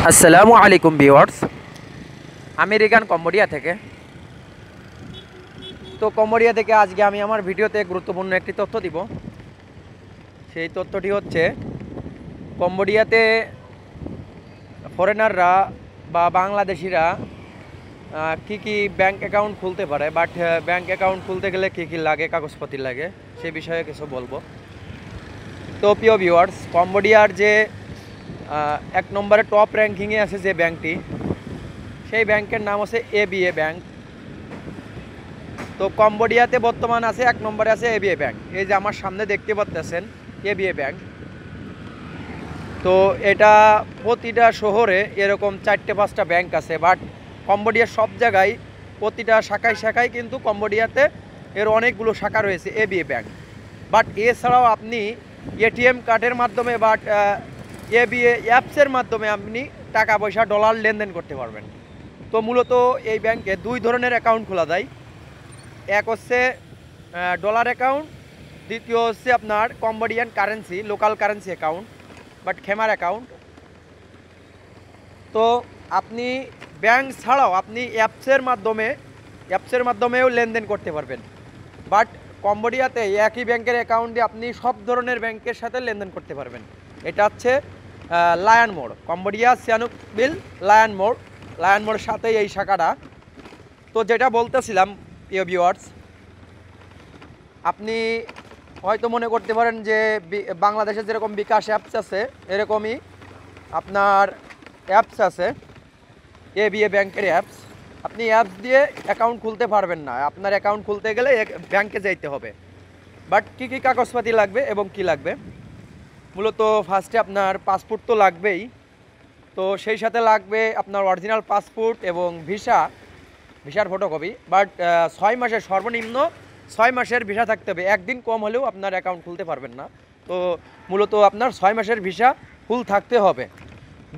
আসসালামু আলাইকুম viewers, American Cambodia থেকে। তো কম্বোডিয়া থেকে আজকে আমি আমার ভিডিওতে গুরুত্বপূর্ণ একটি তথ্য দিব। সেই তথ্যটি হচ্ছে কম্বোডিয়াতে ফরেনাররা বা বাংলাদেশিরা কি কি ব্যাংক অ্যাকাউন্ট খুলতে পারে, বাট ব্যাংক অ্যাকাউন্ট খুলতে গেলে কি কি লাগে, কাগজপত্র লাগে, সেই বিষয়ে কিছু বলবো। তো প্রিয় ভিউয়ার্স, কম্বোডিয়ার যে এক নম্বরে টপ র্যাঙ্কিংয়ে আছে যে ব্যাংকটি, সেই ব্যাংকের নাম হচ্ছে এবিএ ব্যাংক। তো কম্বোডিয়াতে বর্তমান আছে এক নম্বরে আছে এবিএ ব্যাংক। এই যে আমার সামনে দেখতে পাচ্ছেন এবিএ ব্যাংক। তো এটা প্রতিটা শহরে এরকম 4-5টা ব্যাংক আছে, বাট কম্বোডিয়ার সব জায়গায় প্রতিটা শাখায় শাখায় কিন্তু কম্বোডিয়াতে এর অনেকগুলো শাখা রয়েছে এবিএ ব্যাংক। বাট এছাড়াও আপনি এটিএম কার্ডের মাধ্যমে বাট এবিএ অ্যাপসের মাধ্যমে আপনি টাকা পয়সা ডলার লেনদেন করতে পারবেন। তো মূলত এই ব্যাংকে দুই ধরনের অ্যাকাউন্ট খোলা যায়। এক হচ্ছে ডলার অ্যাকাউন্ট, দ্বিতীয় হচ্ছে আপনার Cambodian currency, local currency account, but খেমার account. তো আপনি ব্যাংক ছাড়াও আপনি অ্যাপসের মাধ্যমেও লেনদেন করতে পারবেন। বাট কম্বোডিয়াতে একই ব্যাংকের অ্যাকাউন্ট দিয়ে আপনি সব ধরনের ব্যাংকের সাথে লেনদেন করতে পারবেন। এটা হচ্ছে লায়ন মোড়, কম্বোডিয়া সিয়ানুক বিল লায়ন মোড়ের সাথেই এই শাখাটা। তো যেটা বলতেছিলাম প্রিয় ভিউয়ার্স, আপনি হয়তো মনে করতে পারেন যে বাংলাদেশে যেরকম বিকাশ অ্যাপস আছে এরকমই আপনার অ্যাপস আছে, এবিএ ব্যাংকের অ্যাপস। আপনি অ্যাপস দিয়ে অ্যাকাউন্ট খুলতে পারবেন না, আপনার অ্যাকাউন্ট খুলতে গেলে ব্যাংকে যাইতে হবে। বাট কী কী কাগজপাতি লাগবে এবং কি লাগবে, মূলত ফার্স্টে আপনার পাসপোর্ট তো লাগবেই। তো সেই সাথে লাগবে আপনার অরিজিনাল পাসপোর্ট এবং ভিসার ফটোকপি। বাট 6 মাসের সর্বনিম্ন 6 মাসের ভিসা থাকতে হবে, একদিন কম হলেও আপনার অ্যাকাউন্ট খুলতে পারবেন না। তো মূলত আপনার 6 মাসের ভিসা ফুল থাকতে হবে।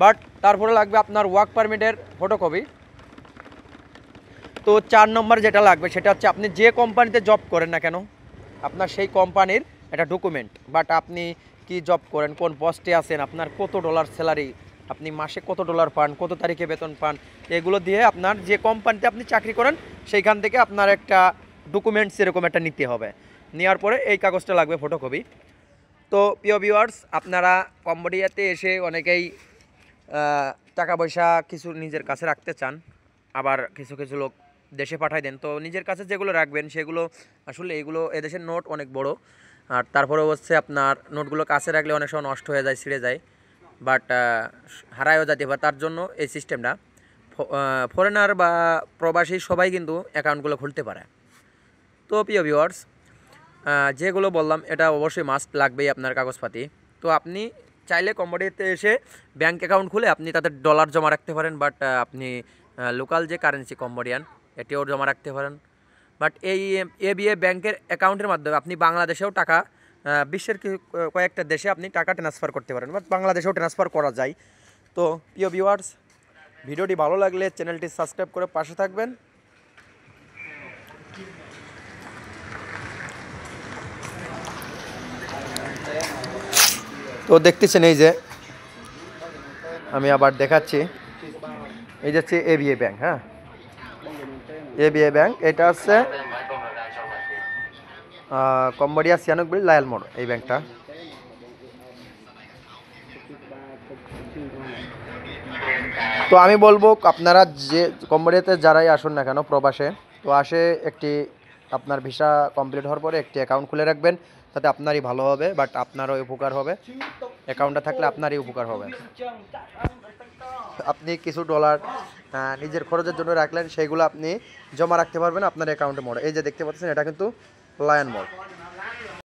বাট তারপরে লাগবে আপনার ওয়ার্ক পারমিটের ফটোকপি। তো 4 নম্বর যেটা লাগবে সেটা হচ্ছে আপনি যে কোম্পানিতে জব করেন না কেন, আপনার সেই কোম্পানির একটা ডকুমেন্ট। বাট আপনি কি জব করেন, কোন পোস্টে আছেন, আপনার কত ডলার স্যালারি, আপনি মাসে কত ডলার পান, কত তারিখে বেতন পান, এগুলো দিয়ে আপনার যে কোম্পানিতে আপনি চাকরি করেন সেইখান থেকে আপনার একটা ডকুমেন্টস এরকম একটা নিতে হবে। নেওয়ার পরে এই কাগজটা লাগবে ফটোকপি। তো প্রিয় ভিউয়ার্স, আপনারা কম্বোডিয়াতে এসে অনেকেই টাকা পয়সা কিছু নিজের কাছে রাখতে চান, আবার কিছু কিছু লোক দেশে পাঠায় দেন। তো নিজের কাছে যেগুলো রাখবেন সেগুলো আসলে এগুলো এদেশের নোট অনেক বড়, আর তারপরে হচ্ছে আপনার নোটগুলো কাছে রাখলে অনেক সময় নষ্ট হয়ে যায়, ছিঁড়ে যায়, বাট হারায়ও যেতে পারে। তার জন্য এই সিস্টেমটা ফরেনার বা প্রবাসী সবাই কিন্তু অ্যাকাউন্টগুলো খুলতে পারে। তো প্রিয় ভিউয়ার্স, যেগুলো বললাম এটা অবশ্যই মাস্ট লাগবেই আপনার কাগজপাতি। তো আপনি চাইলে কম্বোডিয়াতে এসে ব্যাঙ্ক অ্যাকাউন্ট খুলে আপনি তাদের ডলার জমা রাখতে পারেন, বাট আপনি লোকাল যে কারেন্সি কম্বোডিয়ান এটিও জমা রাখতে পারেন। বাট এই এবিএ ব্যাংকের অ্যাকাউন্টের মাধ্যমে আপনি বাংলাদেশেও টাকা, বিশ্বের কয়েকটা দেশে আপনি টাকা ট্রান্সফার করতে পারেন, বাট বাংলাদেশেও ট্রান্সফার করা যায়। তো প্রিয় ভিউয়ার্স, ভিডিওটি ভালো লাগলে চ্যানেলটি সাবস্ক্রাইব করে পাশে থাকবেন। তো দেখতেছেন এই যে আমি আবার দেখাচ্ছি, এই যে হচ্ছে এবিএ ব্যাংক। হ্যাঁ, এবিএ ব্যাংক, এটা হচ্ছে কম্বোডিয়া সিয়ানুক বিল লায়ন মোড় এই ব্যাংকটা। তো আমি বলবো আপনারা যে কম্বোডিয়াতে যারাই আসুন না কেন প্রবাসে, তো আসে একটি আপনার ভিসা কমপ্লিট হওয়ার পরে একটি অ্যাকাউন্ট খুলে রাখবেন, তাতে আপনারই ভালো হবে, বাট আপনারও উপকার হবে। অ্যাকাউন্টটা থাকলে আপনারই উপকার হবে। আপনি কিছু ডলার নিজের খরচের জন্য রাখলেন, সেইগুলো আপনি জমা রাখতে পারবেন আপনার অ্যাকাউন্টে মোড়। এই যে দেখতে পাচ্ছেন এটা কিন্তু লায়ন মোড়।